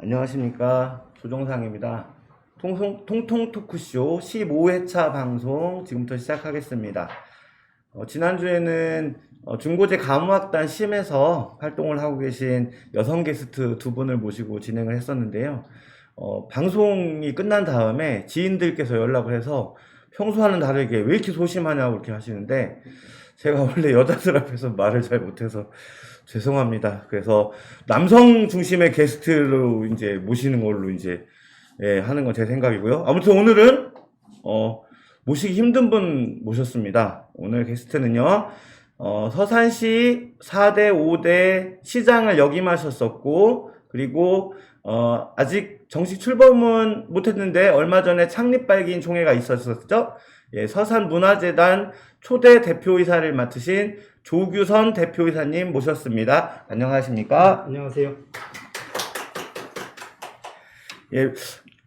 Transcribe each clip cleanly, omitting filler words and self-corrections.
안녕하십니까. 조정상입니다. 통통 토크쇼 15회차 방송 지금부터 시작하겠습니다. 지난주에는 중고제 가무학단 심에서 활동을 하고 계신 여성 게스트 두 분을 모시고 진행을 했었는데요. 방송이 끝난 다음에 지인들께서 연락을 해서 평소와는 다르게 왜 이렇게 소심하냐고 이렇게 하시는데, 제가 원래 여자들 앞에서 말을 잘 못해서 죄송합니다. 그래서 남성 중심의 게스트로 이제 모시는 걸로 이제 하는 건 제 생각이고요. 아무튼 오늘은 모시기 힘든 분 모셨습니다. 오늘 게스트는요, 서산시 4대 5대 시장을 역임하셨었고, 그리고 아직 정식 출범은 못했는데 얼마 전에 창립발기인 총회가 있었었죠. 예, 서산문화재단 초대 대표이사를 맡으신 조규선 대표이사님 모셨습니다. 안녕하십니까? 안녕하세요. 예,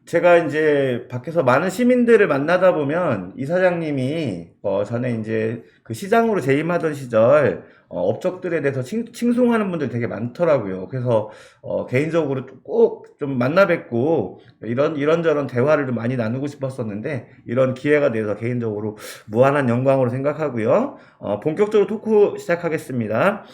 제가 이제 밖에서 많은 시민들을 만나다 보면 이사장님이 전에 이제 그 시장으로 재임하던 시절 업적들에 대해서 칭송하는 분들 되게 많더라고요. 그래서 개인적으로 꼭 좀 만나 뵙고 이런저런 대화를 좀 많이 나누고 싶었었는데, 이런 기회가 돼서 개인적으로 무한한 영광으로 생각하고요. 본격적으로 토크 시작하겠습니다.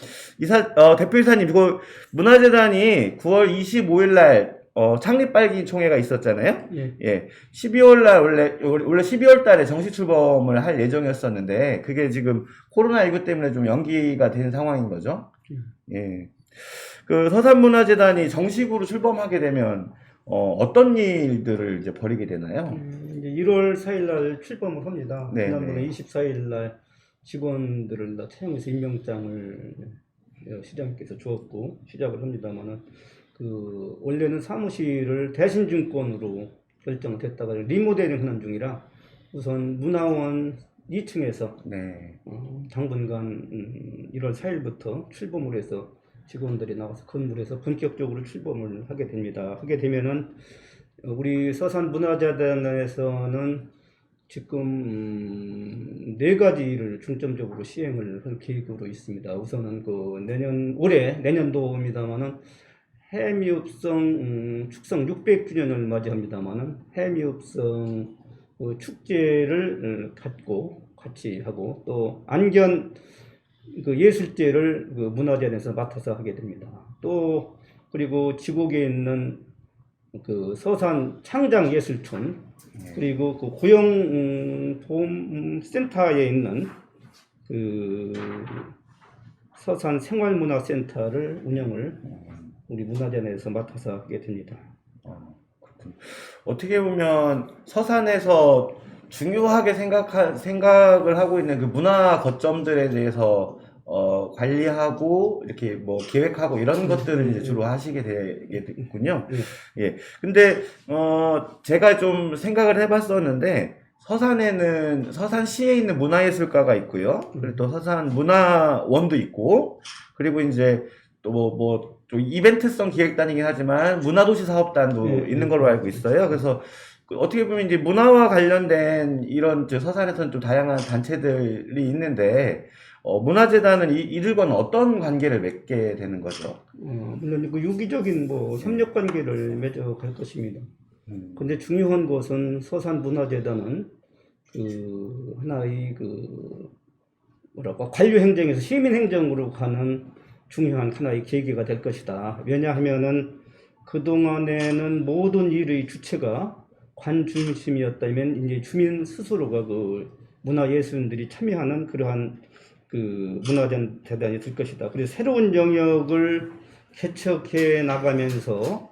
대표이사님, 이거 문화재단이 9월 25일 날 창립 발기 총회가 있었잖아요. 예. 예. 12월 날 원래 12월 달에 정식 출범을 할 예정이었었는데, 그게 지금 코로나19 때문에 좀 연기가 된 상황인 거죠. 예. 그 서산문화재단이 정식으로 출범하게 되면 어떤 일들을 이제 벌이게 되나요? 이제 1월 4일 날 출범을 합니다. 네, 지난번에 네. 24일 날 직원들을 다 채용해서 임명장을 시장님께서 주었고 시작을 합니다만은, 원래는 사무실을 대신증권으로 결정됐다가 리모델링 하는 중이라 우선 문화원 2층에서 네. 당분간 1월 4일부터 출범을 해서 직원들이 나가서 건물에서 본격적으로 출범을 하게 됩니다. 하게 되면은 우리 서산문화재단에서는 지금 4가지를 중점적으로 시행을 할 계획으로 있습니다. 우선은 올해 내년도입니다만은 해미읍성 축성 600주년을 맞이합니다만은 해미읍성 축제를 같이 하고, 또 안견 예술제를 문화재단에서 맡아서 하게 됩니다. 또 그리고 지곡에 있는 서산 창장예술촌, 그리고 고용보험센터에 있는 서산 생활문화센터를 운영을 우리 문화재단에서 맡아서 하게 됩니다. 그렇군요. 어떻게 보면 서산에서 중요하게 생각을 하고 있는 그 문화 거점들에 대해서 관리하고 이렇게 뭐 기획하고 이런 것들을 이제 주로 하시게 되겠군요. 예. 근데 제가 좀 생각을 해봤었는데, 서산에는 서산시에 있는 문화예술가가 있고요. 그리고 또 서산 문화원도 있고, 그리고 이제 또 좀 이벤트성 기획단이긴 하지만 문화도시 사업단도 있는 걸로 알고 있어요. 그래서 어떻게 보면 이제 문화와 관련된 이런 서산에서는 좀 다양한 단체들이 있는데, 문화재단은 이들과는 어떤 관계를 맺게 되는 거죠? 물론 유기적인 협력 관계를 맺어갈 것입니다. 근데 중요한 것은 서산문화재단은 하나의 관료행정에서 시민행정으로 가는 중요한 하나의 계기가 될 것이다. 왜냐하면은 그동안에는 모든 일의 주체가 관 중심이었다면, 이제 주민 스스로가 문화예술인들이 참여하는 그러한 문화재단이 될 것이다. 그래서 새로운 영역을 개척해 나가면서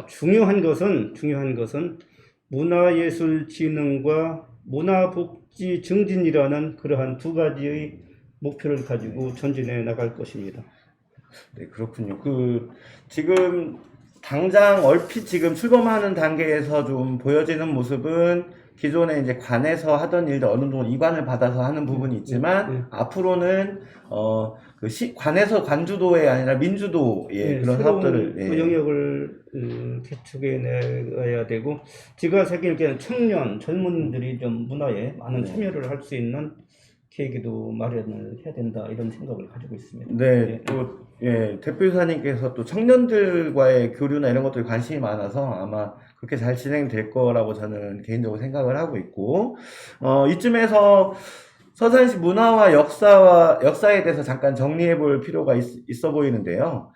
중요한 것은 문화예술진흥과 문화복지 증진이라는 그러한 2가지의 목표를 가지고 전진해 나갈 것입니다. 네, 그렇군요. 지금 당장 얼핏 지금 출범하는 단계에서 좀 보여지는 모습은, 기존에 이제 관에서 하던 일들 어느 정도 이관을 받아서 하는 부분이 있지만, 앞으로는 관에서 관주도에 아니라 민주도의 그런 사업들을 영역을 개척해 나가야 되고, 제가 생각에는 청년 젊은들이 좀 문화에 많은 참여를 할 수 있는 계기도 마련을 해야 된다 이런 생각을 가지고 있습니다. 네, 또, 예, 대표이사님께서 또 청년들과의 교류나 이런 것들에 관심이 많아서 아마 그렇게 잘 진행될 거라고 저는 개인적으로 생각을 하고 있고, 이쯤에서 서산시 문화와 역사에 대해서 잠깐 정리해 볼 필요가 있어 보이는데요.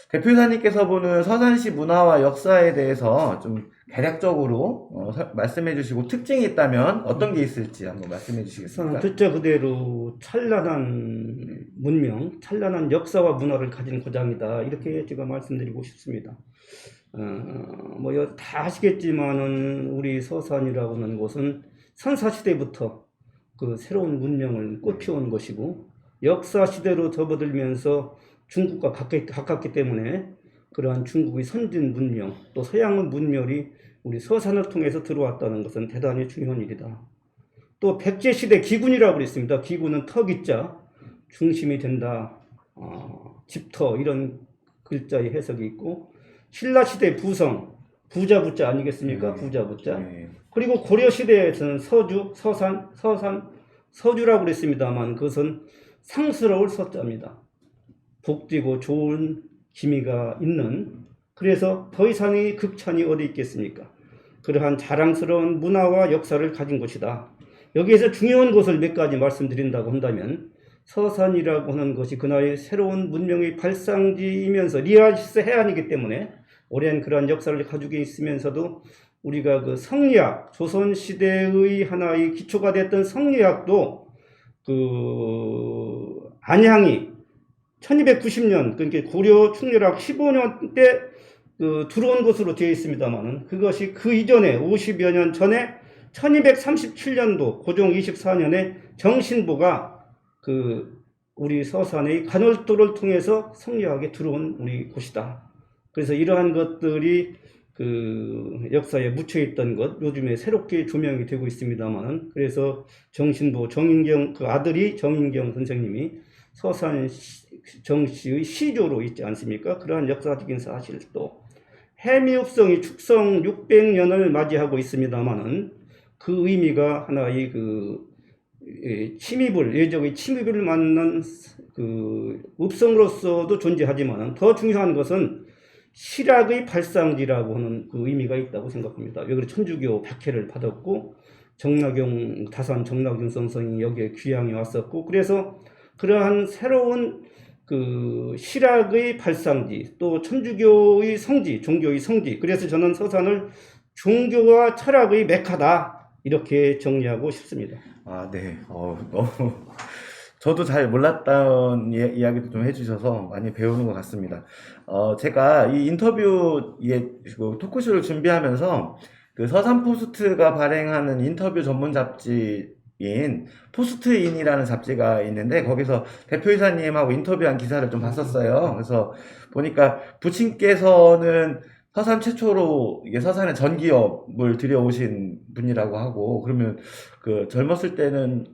대표이사님께서 보는 서산시 문화와 역사에 대해서 좀 대략적으로 말씀해 주시고 특징이 있다면 어떤 게 있을지 한번 말씀해 주시겠습니까? 듣자 그대로 찬란한 문명, 찬란한 역사와 문화를 가진 고장이다 이렇게 제가 말씀드리고 싶습니다. 뭐 다 아시겠지만은 우리 서산이라고 하는 곳은 선사시대부터 그 새로운 문명을 꽃피운 것이고 역사 시대로 접어들면서 중국과 가깝기 때문에 그러한 중국의 선진 문명 또 서양의 문명이 우리 서산을 통해서 들어왔다는 것은 대단히 중요한 일이다. 또 백제시대 기군이라고 그랬습니다. 기군은 턱이자 중심이 된다. 집터 이런 글자의 해석이 있고 신라시대 부성 부자부자 아니겠습니까? 부자부자. 네. 그리고 고려시대에서는 서주, 서주라고 그랬습니다만 그것은 상스러울 서자입니다. 복되고 좋은 기미가 있는 그래서 더 이상의 극찬이 어디 있겠습니까? 그러한 자랑스러운 문화와 역사를 가진 곳이다. 여기에서 중요한 것을 몇 가지 말씀드린다고 한다면 서산이라고 하는 것이 그날의 새로운 문명의 발상지이면서 리아시스 해안이기 때문에 오랜 그러한 역사를 가지고 있으면서도 우리가 그 성리학, 조선시대의 하나의 기초가 됐던 성리학도 그 안양이 1290년, 그러니까 고려 충렬학 15년 때 들어온 것으로 되어 있습니다만은 그것이 그 이전에 50여 년 전에 1237년도 고종 24년에 정신보가 우리 서산의 간월도를 통해서 성리학에 들어온 우리 곳이다. 그래서 이러한 것들이 역사에 묻혀있던 것 요즘에 새롭게 조명이 되고 있습니다만은 그래서 정신보 정인경 그 아들이 정인경 선생님이 서산 정씨의 시조로 있지 않습니까? 그러한 역사적인 사실도 해미읍성이 축성 600년을 맞이하고 있습니다만은 그 의미가 하나의 예적의 침입을 맞는 읍성으로서도 존재하지만 더 중요한 것은 실학의 발상지라고 하는 그 의미가 있다고 생각합니다. 여기 천주교 박해를 받았고 다산 정락용 선생이 여기에 귀향이 왔었고 그래서 그러한 새로운 실학의 발상지 또 천주교의 성지 종교의 성지 그래서 저는 서산을 종교와 철학의 메카다 이렇게 정리하고 싶습니다. 네. 너무 저도 잘 몰랐던 이야기도 좀 해주셔서 많이 배우는 것 같습니다. 제가 이 인터뷰 토크쇼를 준비하면서 그 서산포스트가 발행하는 인터뷰 전문 잡지인 포스트인이라는 잡지가 있는데 거기서 대표이사님하고 인터뷰한 기사를 좀 봤었어요. 그래서 보니까 부친께서는 서산 최초로 이게 서산에 전기업을 들여오신 분이라고 하고 그러면 어렸을 때는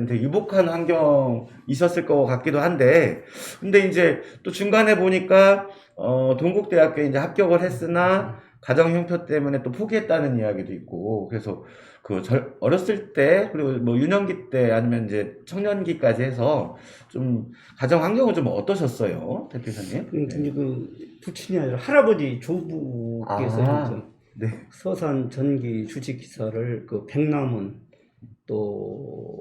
되게 유복한 환경이셨을 것 같기도 한데 근데 이제 또 중간에 보니까 동국대학교에 이제 합격을 했으나 가정 형편 때문에 또 포기했다는 이야기도 있고 그래서 어렸을 때 그리고 뭐 유년기 때 아니면 이제 청년기까지 해서 좀 가정 환경은 좀 어떠셨어요, 대표이사님? 네. 부친이 아니라 할아버지 조부께서 네. 서산 전기 주식 기사를 백남은 또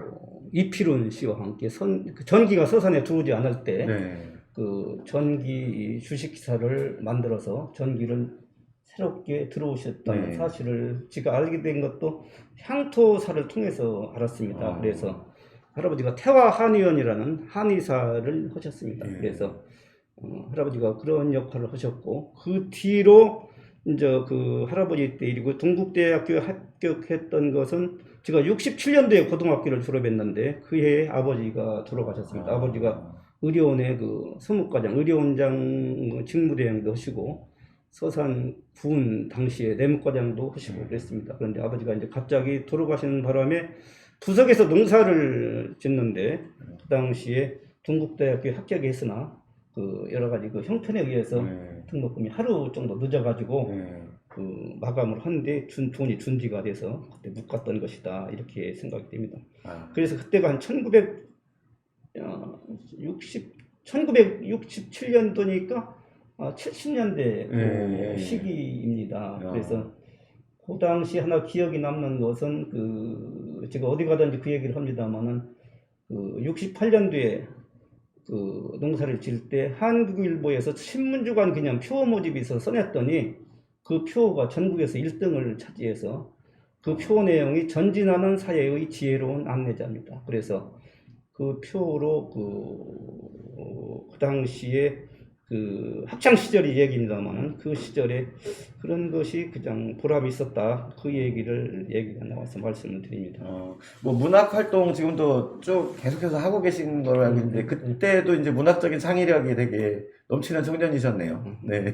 이필훈 씨와 함께 전기가 서산에 들어오지 않을 때 전기 주식 기사를 만들어서 전기를 새롭게 들어오셨다는 사실을 제가 알게 된 것도 향토사를 통해서 알았습니다. 그래서 할아버지가 태화한의원이라는 한의사를 하셨습니다. 그래서 할아버지가 그런 역할을 하셨고 그 뒤로 이제 할아버지 때 일이고 동국대학교에 합격했던 것은 제가 67년도에 고등학교를 졸업했는데 그 해에 아버지가 돌아가셨습니다. 아버지가 의료원의 서무과장, 의료원장 직무대행도 하시고 서산 군 당시에 내무과장도 하시고 그랬습니다. 그런데 아버지가 이제 갑자기 돌아가시는 바람에 부석에서 농사를 짓는데 그 당시에 동국대학교에 합격했으나 여러 가지 형편에 의해서 등록금이 하루 정도 늦어가지고 그 마감을 하는데 돈이 준비가 돼서 그때 못 갔던 것이다 이렇게 생각이 됩니다. 그래서 그때가 한 1967년도니까 70년대 그 시기입니다. 그래서 그 당시 하나 기억이 남는 것은 제가 어디 가든지 그 얘기를 합니다만은 68년도에 그 농사를 지을 때 한국일보에서 신문주간 그냥 표 모집이 있어서 써냈더니 그 표가 전국에서 1등을 차지해서 그 표 내용이 전진하는 사회의 지혜로운 안내자입니다. 그래서 그 표로 그 당시에 그 학창 시절의 얘기입니다만은 그 시절에 그런 것이 그냥 보람이 있었다. 그 얘기가 나와서 말씀을 드립니다. 뭐 문학 활동 지금도 쭉 계속해서 하고 계신 걸로 알고 있는데 그때도 이제 문학적인 창의력이 되게 넘치는 청년이셨네요. 네.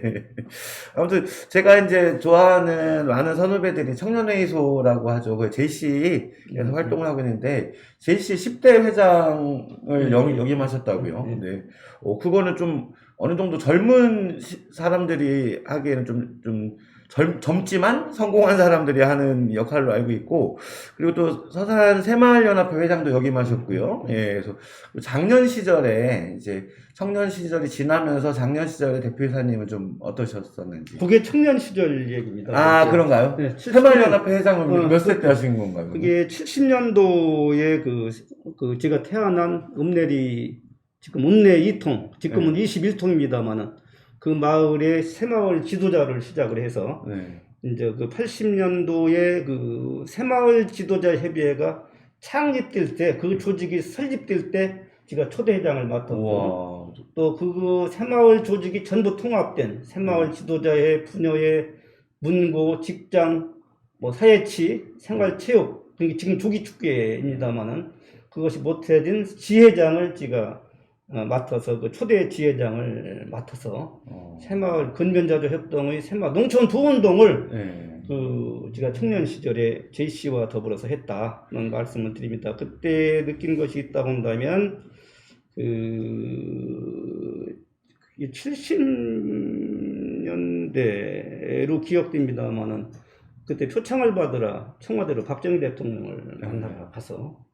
아무튼 제가 이제 좋아하는 많은 선후배들이 청년회의소라고 하죠. 그 JC에서 활동을 하고 있는데 JC 10대 회장을 역임하셨다고요. 네. 그거는 좀 어느 정도 젊은 사람들이 하기에는 좀 젊지만 성공한 사람들이 하는 역할로 알고 있고, 그리고 또 서산 새마을연합회 회장도 역임하셨고요. 예, 그래서 작년 시절에 이제 청년 시절이 지나면서 작년 시절에 대표이사님은 좀 어떠셨었는지. 그게 청년 시절 얘기입니다. 아, 그런가요? 네, 새마을연합회 회장은 몇 세 때 하신 건가요? 그게 70년도에 제가 태어난 읍내리 지금 읍내 2통, 지금은 21통입니다만은 그 마을의 새마을 지도자를 시작을 해서 이제 그 80년도에 그 새마을 지도자 협의회가 창립될 때 그 조직이 설립될 때 제가 초대회장을 맡았고 또 그 새마을 조직이 전부 통합된 새마을 지도자의 분야의 문고, 직장, 뭐 사회치, 생활체육, 지금 조기축계입니다만은 그것이 못해진 지회장을 제가 맡아서 그 초대 지회장을 맡아서 새마을 근면자조 협동의 새마을 농촌 부운동을 제가 청년 시절에 JC와 더불어서 했다는 말씀을 드립니다. 그때 느낀 것이 있다고 한다면 70년대로 기억됩니다만은 그때 표창을 받으라 청와대로 박정희 대통령을 만나러 가서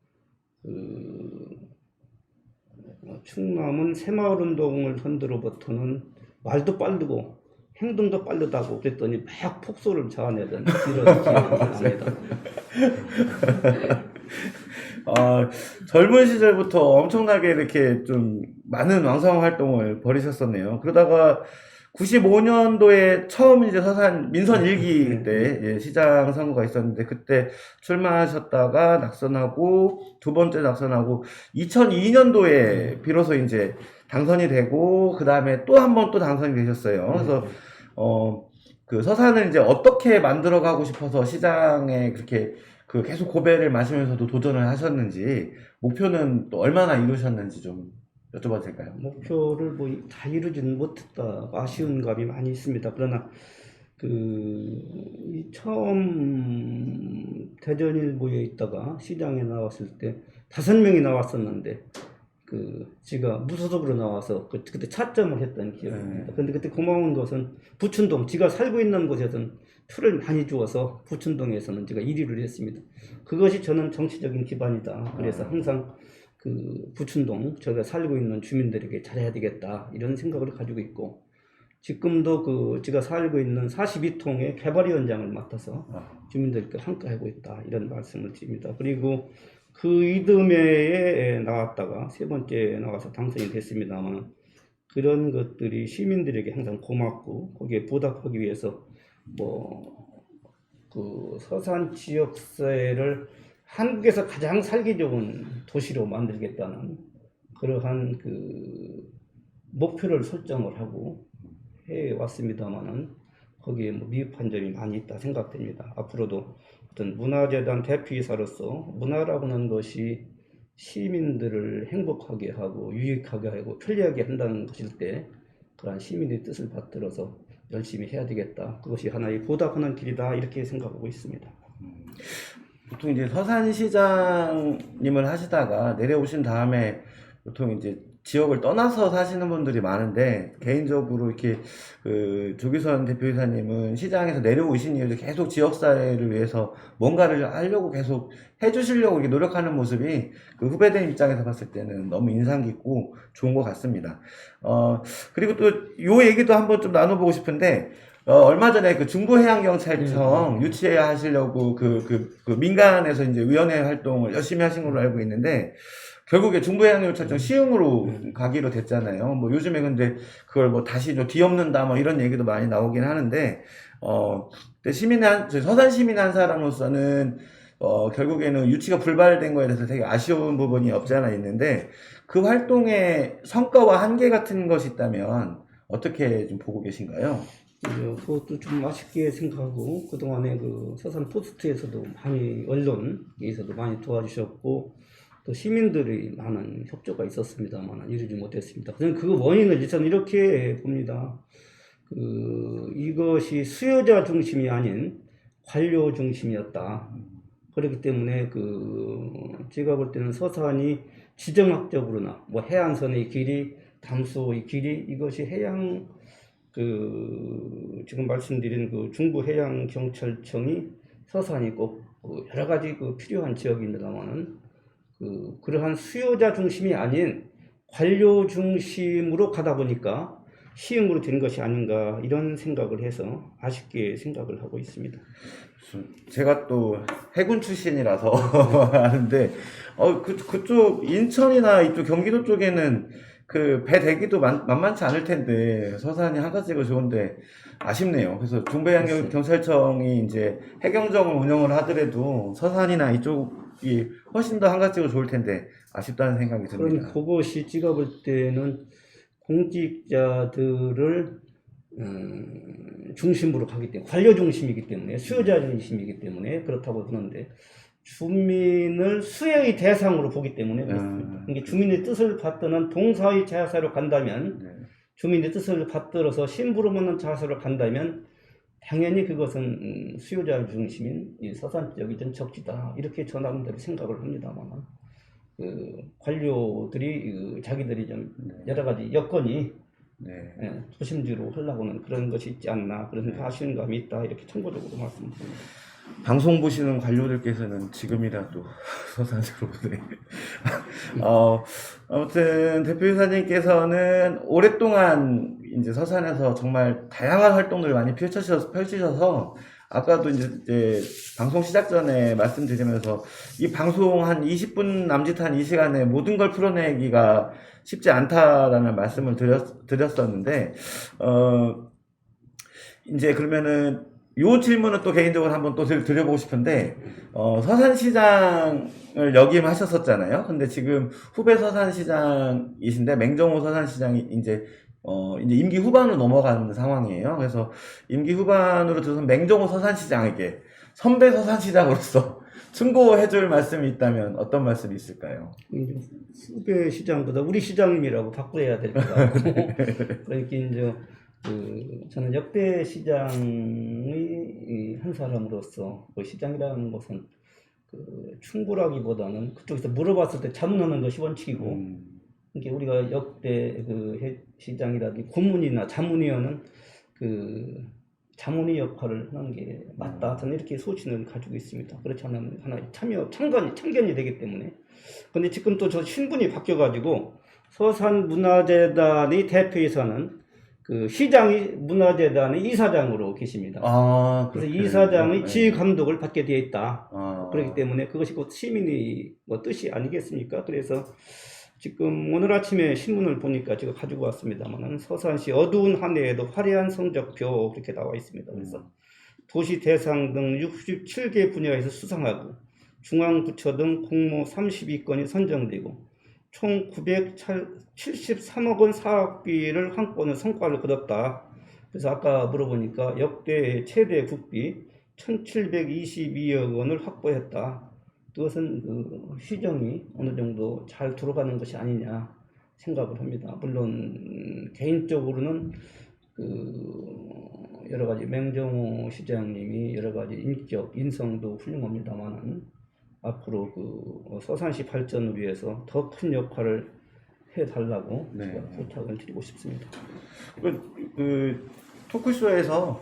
충남은 새마을운동을 선두로부터는 말도 빠르고 행동도 빠르다고 그랬더니 막 폭소를 자아내던 이런 기억이 납니다. 젊은 시절부터 엄청나게 이렇게 좀 많은 왕성 활동을 벌이셨었네요. 그러다가 95년도에 처음 이제 서산 민선 1기 때 시장 선거가 있었는데 그때 출마하셨다가 낙선하고 두 번째 낙선하고 2002년도에 비로소 이제 당선이 되고 그 다음에 또 한 번 또 당선이 되셨어요. 그래서 그 서산을 이제 어떻게 만들어가고 싶어서 시장에 그렇게 계속 고배를 마시면서도 도전을 하셨는지 목표는 또 얼마나 이루셨는지 좀 여쭤봐도 될까요? 목표를 뭐 다 이루지는 못했다. 아쉬운 감이 많이 있습니다. 그러나 처음 대전일보에 있다가 시장에 나왔을 때 5명이 나왔었는데 제가 무소속으로 나와서 그때 차점을 했던 기억입니다. 근데 그때 고마운 것은 부춘동, 제가 살고 있는 곳에서는 표를 많이 주어서 부춘동에서는 제가 1위를 했습니다. 그것이 저는 정치적인 기반이다. 그래서 항상 부춘동, 제가 살고 있는 주민들에게 잘해야 되겠다. 이런 생각을 가지고 있고, 지금도 제가 살고 있는 42통의 개발위원장을 맡아서 주민들께 함께하고 있다. 이런 말씀을 드립니다. 그리고 그 이듬해에 나왔다가 세 번째 나와서 당선이 됐습니다만, 그런 것들이 시민들에게 항상 고맙고, 거기에 보답하기 위해서 서산 지역사회를 한국에서 가장 살기 좋은 도시로 만들겠다는 그러한 목표를 설정을 하고 해왔습니다만은 거기에 미흡한 점이 많이 있다 생각됩니다. 앞으로도 어떤 문화재단 대표이사로서 문화라고 하는 것이 시민들을 행복하게 하고 유익하게 하고 편리하게 한다는 것일 때 그러한 시민의 뜻을 받들어서 열심히 해야 되겠다. 그것이 하나의 보답하는 길이다. 이렇게 생각하고 있습니다. 보통 이제 서산시장님을 하시다가 내려오신 다음에 보통 이제 지역을 떠나서 사시는 분들이 많은데, 개인적으로 이렇게 그 조기선 대표이사님은 시장에서 내려오신 이후에 계속 지역사회를 위해서 뭔가를 하려고 계속 해주시려고 이렇게 노력하는 모습이 그 후배들 입장에서 봤을 때는 너무 인상 깊고 좋은 것 같습니다. 그리고 또 요 얘기도 한번 좀 나눠보고 싶은데, 얼마 전에 그 중부해양경찰청 유치하시려고 그 민간에서 이제 위원회 활동을 열심히 하신 걸로 알고 있는데, 결국에 중부해양경찰청 시흥으로 가기로 됐잖아요. 뭐 요즘에 근데 그걸 뭐 다시 좀 뒤엎는다 뭐 이런 얘기도 많이 나오긴 하는데, 근데 저희 서산 시민 한 사람으로서는 결국에는 유치가 불발된 거에 대해서 되게 아쉬운 부분이 없지 않아 있는데, 그 활동의 성과와 한계 같은 것이 있다면 어떻게 좀 보고 계신가요? 그것도 좀 아쉽게 생각하고, 그동안에 그 서산 포스트에서도 많이, 언론에서도 많이 도와주셨고, 또 시민들이 많은 협조가 있었습니다만 이루지 못했습니다. 저는 그 원인을 저는 이렇게 봅니다. 이것이 수요자 중심이 아닌 관료 중심이었다. 그렇기 때문에 제가 볼 때는 서산이 지정학적으로나 뭐 해안선의 길이, 담수의 길이, 이것이 해양 지금 말씀드린 중부해양경찰청이 서산이 꼭 여러 가지 필요한 지역입니다만은 그러한 수요자 중심이 아닌 관료 중심으로 가다 보니까 시행으로 된 것이 아닌가, 이런 생각을 해서 아쉽게 생각을 하고 있습니다. 제가 또 해군 출신이라서 아는데, 그쪽 인천이나 이쪽 경기도 쪽에는 그 배 대기도 만만치 않을 텐데 서산이 한가지가 좋은데 아쉽네요. 그래서 중부해양경찰청이 이제 해경정을 운영을 하더라도 서산이나 이쪽이 훨씬 더 한가지가 좋을 텐데 아쉽다는 생각이 듭니다. 그럼 그것이 제가 볼 때는 공직자들을 중심으로 가기 때문에, 관료 중심이기 때문에, 수요자 중심이기 때문에 그렇다고 보는데, 주민을 수혜의 대상으로 보기 때문에 그렇습니다. 이게 주민의 뜻을 받드는 동사의 자사로 간다면, 주민의 뜻을 받들어서 심부름하는 자세로 간다면 당연히 그것은 수요자 중심인 이 서산 지역이 좀 적지다, 이렇게 저 나름대로 생각을 합니다만, 관료들이 자기들이 좀 여러 가지 여건이 도심지로 하려고는 그런 것이 있지 않나, 그런 아쉬운 감이 있다, 이렇게 참고적으로 말씀드립니다. 방송 보시는 관료들께서는 지금이라도 서산으로 네. 아무튼 대표이사님께서는 오랫동안 이제 서산에서 정말 다양한 활동들을 많이 펼치셔서 아까도 이제 방송 시작 전에 말씀드리면서 이 방송 한 20분 남짓한 이 시간에 모든 걸 풀어내기가 쉽지 않다라는 말씀을 드렸었는데, 이제 그러면은 요 질문은 또 개인적으로 한번 또 드려보고 싶은데, 서산시장을 역임하셨었잖아요. 근데 지금 후배 서산시장이신데, 맹정호 서산시장이 이제 임기 후반으로 넘어가는 상황이에요. 그래서 임기 후반으로 들어선 맹정호 서산시장에게 선배 서산시장으로서 충고해줄 말씀이 있다면 어떤 말씀이 있을까요? 후배 시장보다 우리 시장님이라고 바꾸어야 될 것 같고, 그러니까 이제 저는 역대 시장의 한 사람으로서 시장이라는 것은 충고라기보다는 그쪽에서 물어봤을 때 자문하는 것이 원칙이고, 이게 우리가 역대 시장이라든지 고문이나 자문위원은 자문위 역할을 하는 게 맞다, 저는 이렇게 소신을 가지고 있습니다. 그렇지 않으면 하나의 참견이 되기 때문에. 근데 지금 또 저 신분이 바뀌어가지고 서산문화재단의 대표이사는 시장이 문화재단의 이사장으로 계십니다. 그래서 이사장의 지휘 감독을 받게 되어 있다. 그렇기 때문에 그것이 곧 시민의 뜻이 아니겠습니까? 그래서 지금 오늘 아침에 신문을 보니까 제가 가지고 왔습니다만, 서산시 어두운 한 해에도 화려한 성적표 그렇게 나와 있습니다. 그래서 도시 대상 등 67개 분야에서 수상하고 중앙부처 등 공모 32건이 선정되고 총 973억 원 사업비를 한 건의 성과를 거뒀다. 그래서 아까 물어보니까 역대 최대 국비 1722억 원을 확보했다. 그것은 시정이 어느 정도 잘 돌아가는 것이 아니냐 생각을 합니다. 물론 개인적으로는 여러 가지 맹정호 시장님이 여러 가지 인격, 인성도 훌륭합니다만 앞으로 서산시 발전을 위해서 더 큰 역할을 해달라고 네. 부탁을 드리고 싶습니다. 그 토크쇼에서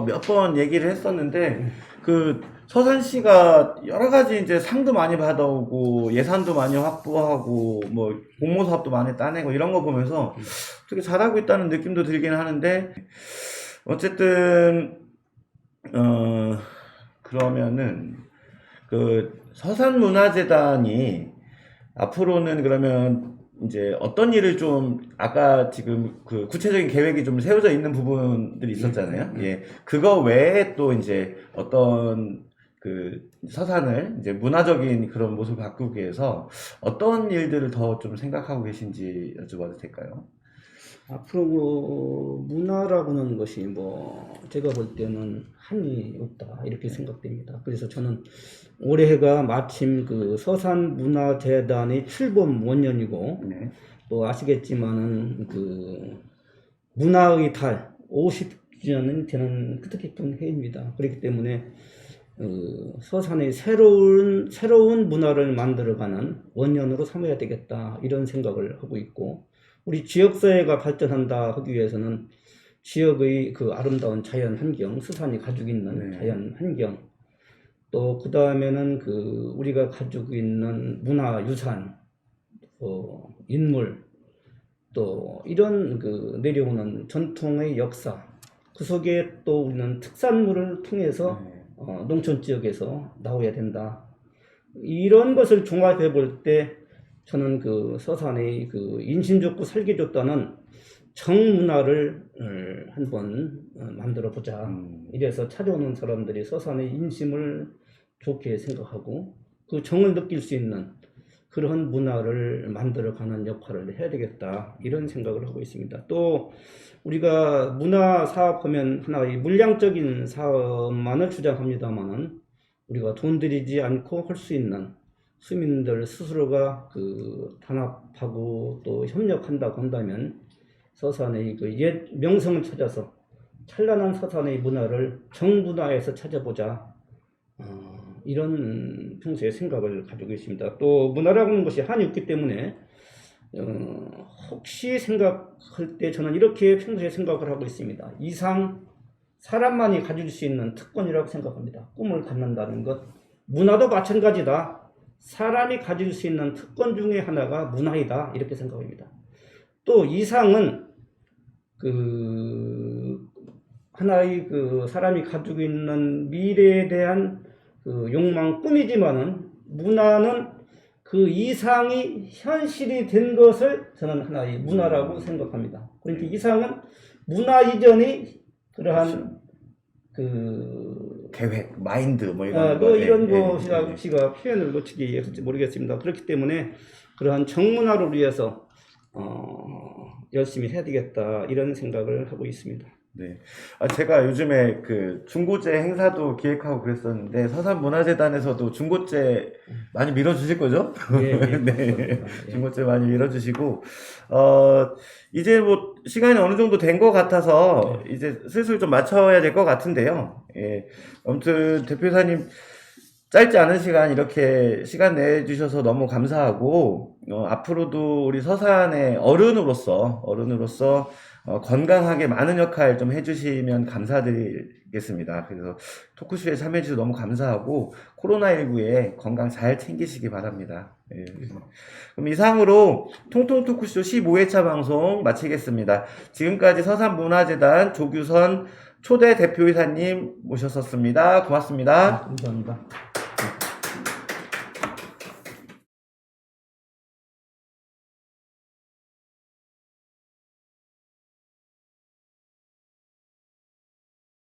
몇 번 얘기를 했었는데 그 서산 씨가 여러 가지 이제 상도 많이 받아오고 예산도 많이 확보하고 뭐 공모 사업도 많이 따내고 이런 거 보면서 되게 잘하고 있다는 느낌도 들긴 하는데 어쨌든 그러면은 그 서산문화재단이 앞으로는 그러면 이제 어떤 일을 좀 아까 지금 그 구체적인 계획이 좀 세워져 있는 부분들이 있었잖아요. 예. 그거 외에 또 이제 어떤 그 서산을 이제 문화적인 그런 모습을 바꾸기 위해서 어떤 일들을 더 좀 생각하고 계신지 여쭤봐도 될까요? 앞으로 문화라고는 것이 뭐 제가 볼 때는 한이 없다 이렇게 생각됩니다. 그래서 저는 올해가 마침 그 서산문화재단의 출범 원년이고 네. 또 아시겠지만은 그 문화의 달 50주년은 되는 뜻깊은 해입니다. 그렇기 때문에 서산의 새로운 문화를 만들어가는 원년으로 삼아야 되겠다 이런 생각을 하고 있고 우리 지역사회가 발전한다 하기 위해서는 지역의 그 아름다운 자연 환경, 서산이 가지고 있는 네. 자연 환경 또 그 다음에는 그 우리가 가지고 있는 문화 유산, 인물 또 이런 그 내려오는 전통의 역사 그 속에 또 우리는 특산물을 통해서 농촌 지역에서 나와야 된다. 이런 것을 종합해 볼 때 저는 그 서산의 그 인심 좋고 살기 좋다는 정문화를 한번 만들어 보자. 이래서 찾아오는 사람들이 서산의 인심을 좋게 생각하고 그 정을 느낄 수 있는 그런 문화를 만들어가는 역할을 해야 되겠다 이런 생각을 하고 있습니다. 또 우리가 문화 사업하면 하나의 물량적인 사업만을 주장합니다만은 우리가 돈 들이지 않고 할 수 있는 시민들 스스로가 그 단합하고 또 협력한다고 한다면 서산의 그 옛 명성을 찾아서 찬란한 서산의 문화를 정문화에서 찾아보자. 이런 평소에 생각을 가지고 있습니다. 또 문화라고 하는 것이 한이 없기 때문에 혹시 생각할 때 저는 이렇게 평소에 생각을 하고 있습니다. 이상 사람만이 가질 수 있는 특권이라고 생각합니다. 꿈을 갖는다는 것. 문화도 마찬가지다. 사람이 가질 수 있는 특권 중에 하나가 문화이다. 이렇게 생각합니다. 또 이상은 그 하나의 그 사람이 가지고 있는 미래에 대한 그 욕망, 꿈이지만은 문화는 그 이상이 현실이 된 것을 저는 하나의 문화라고 생각합니다. 그러니까 이상은 문화 이전의 그러한 그 계획, 마인드 뭐 이런 거 이런 것이가 표현을 놓치기 했을지 모르겠습니다. 그렇기 때문에 그러한 정문화를 위해서 열심히 해야 되겠다 이런 생각을 하고 있습니다. 네. 제가 요즘에 그 중고제 행사도 기획하고 그랬었는데 서산문화재단에서도 중고제 많이 밀어주실 거죠? 예, 네. 중고제 많이 밀어주시고 이제 뭐 시간이 어느 정도 된 것 같아서 이제 슬슬 좀 맞춰야 될 것 같은데요. 예. 아무튼 대표이사님 짧지 않은 시간 이렇게 시간 내주셔서 너무 감사하고 앞으로도 우리 서산의 어른으로서 건강하게 많은 역할 좀 해주시면 감사드리겠습니다. 그래서 토크쇼에 참여해주셔서 너무 감사하고 코로나19에 건강 잘 챙기시기 바랍니다. 예. 그럼 이상으로 통통 토크쇼 15회차 방송 마치겠습니다. 지금까지 서산문화재단 조규선 초대 대표이사님 모셨었습니다. 고맙습니다. 감사합니다.